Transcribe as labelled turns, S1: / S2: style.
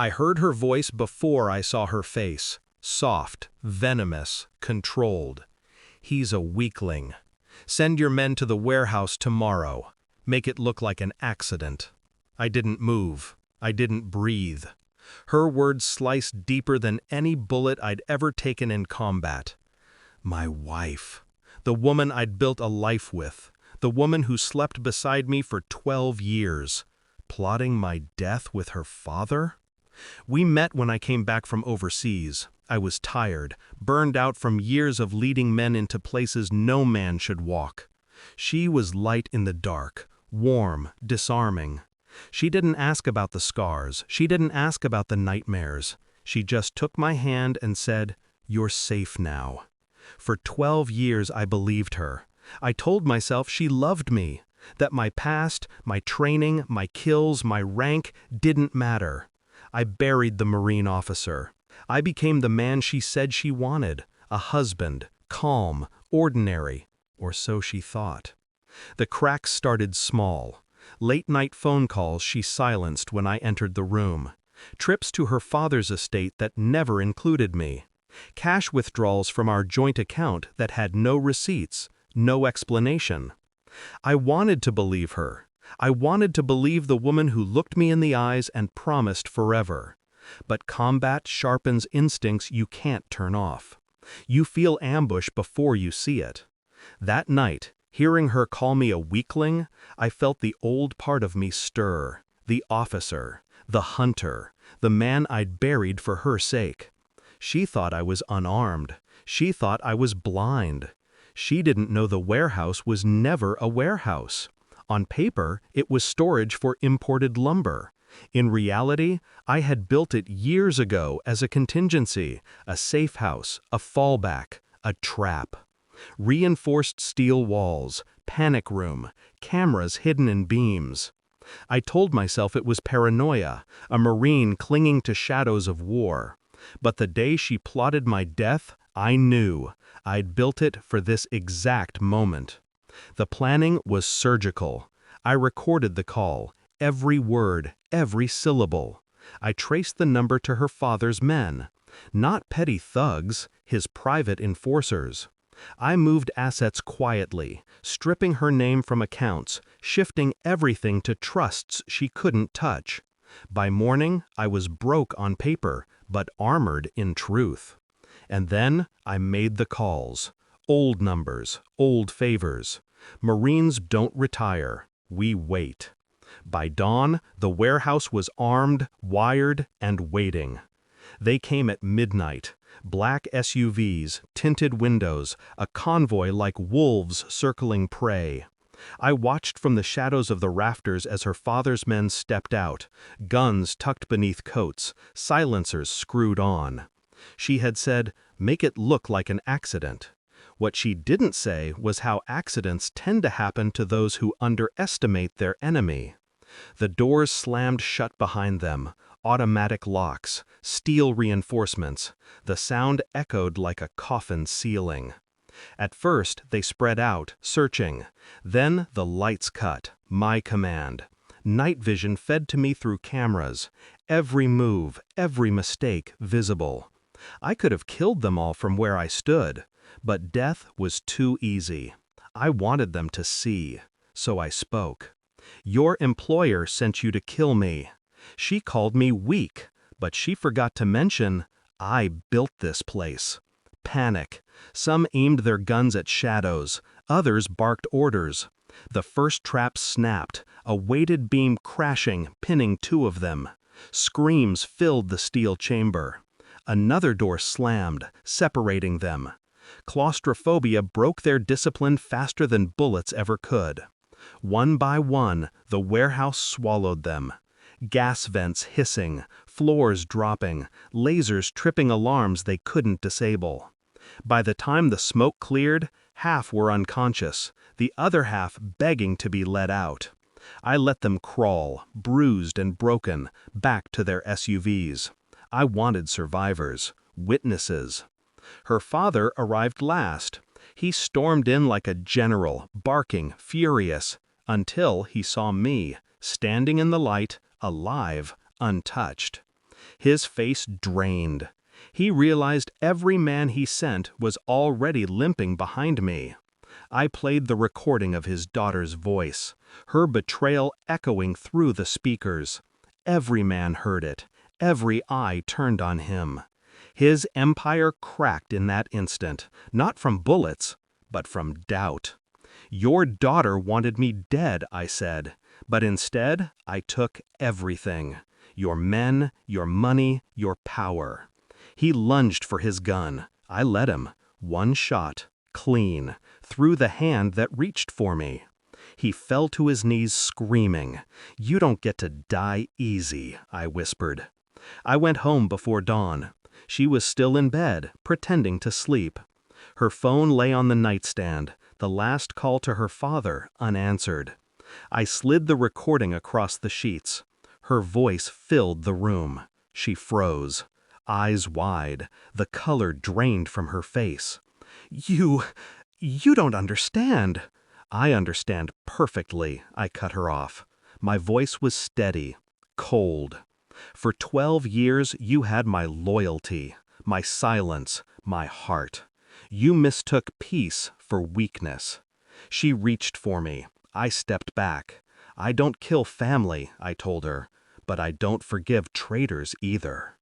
S1: I heard her voice before I saw her face. Soft, venomous, controlled. He's a weakling. Send your men to the warehouse tomorrow. Make it look like an accident. I didn't move. I didn't breathe. Her words sliced deeper than any bullet I'd ever taken in combat. My wife. The woman I'd built a life with. The woman who slept beside me for 12 years. Plotting my death with her father? We met when I came back from overseas. I was tired, burned out from years of leading men into places no man should walk. She was light in the dark, warm, disarming. She didn't ask about the scars. She didn't ask about the nightmares. She just took my hand and said, "You're safe now." For 12 years I believed her. I told myself she loved me, that my past, my training, my kills, my rank didn't matter. I buried the Marine officer. I became the man she said she wanted, a husband, calm, ordinary, or so she thought. The cracks started small. Late-night phone calls she silenced when I entered the room. Trips to her father's estate that never included me. Cash withdrawals from our joint account that had no receipts, no explanation. I wanted to believe her. I wanted to believe the woman who looked me in the eyes and promised forever. But combat sharpens instincts you can't turn off. You feel ambush before you see it. That night, hearing her call me a weakling, I felt the old part of me stir. The officer, the hunter, the man I'd buried for her sake. She thought I was unarmed. She thought I was blind. She didn't know the warehouse was never a warehouse. On paper, it was storage for imported lumber. In reality, I had built it years ago as a contingency, a safe house, a fallback, a trap. Reinforced steel walls, panic room, cameras hidden in beams. I told myself it was paranoia, a Marine clinging to shadows of war. But the day she plotted my death, I knew. I'd built it for this exact moment. The planning was surgical. I recorded the call, every word, every syllable. I traced the number to her father's men. Not petty thugs, his private enforcers. I moved assets quietly, stripping her name from accounts, shifting everything to trusts she couldn't touch. By morning, I was broke on paper, but armored in truth. And then I made the calls. Old numbers, old favors. Marines don't retire. We wait. By dawn, the warehouse was armed, wired, and waiting. They came at midnight. Black SUVs, tinted windows, a convoy like wolves circling prey. I watched from the shadows of the rafters as her father's men stepped out, guns tucked beneath coats, silencers screwed on. She had said, "Make it look like an accident." What she didn't say was how accidents tend to happen to those who underestimate their enemy. The doors slammed shut behind them, automatic locks, steel reinforcements. The sound echoed like a coffin ceiling. At first, they spread out, searching. Then the lights cut, my command. Night vision fed to me through cameras. Every move, every mistake visible. I could have killed them all from where I stood, but death was too easy. I wanted them to see, so I spoke. "Your employer sent you to kill me." She called me weak, but she forgot to mention, I built this place. Panic. Some aimed their guns at shadows, others barked orders. The first trap snapped, a weighted beam crashing, pinning two of them. Screams filled the steel chamber. Another door slammed, separating them. Claustrophobia broke their discipline faster than bullets ever could. One by one, the warehouse swallowed them. Gas vents hissing, floors dropping, lasers tripping alarms they couldn't disable. By the time the smoke cleared, half were unconscious, the other half begging to be let out. I let them crawl, bruised and broken, back to their SUVs. I wanted survivors, witnesses. Her father arrived last. He stormed in like a general, barking, furious, until he saw me, standing in the light, alive, untouched. His face drained. He realized every man he sent was already limping behind me. I played the recording of his daughter's voice, her betrayal echoing through the speakers. Every man heard it. Every eye turned on him. His empire cracked in that instant, not from bullets, but from doubt. Your daughter wanted me dead, I said, but instead I took everything. Your men, your money, your power. He lunged for his gun. I let him. One shot, clean, through the hand that reached for me. He fell to his knees screaming. "You don't get to die easy," I whispered. I went home before dawn. She was still in bed, pretending to sleep. Her phone lay on the nightstand, the last call to her father unanswered. I slid the recording across the sheets. Her voice filled the room. She froze, eyes wide, the color drained from her face. You don't understand." "I understand perfectly," I cut her off. My voice was steady, cold. "For 12 years you had my loyalty, my silence, my heart. You mistook peace for weakness." She reached for me. I stepped back. "I don't kill family," I told her, "but I don't forgive traitors either."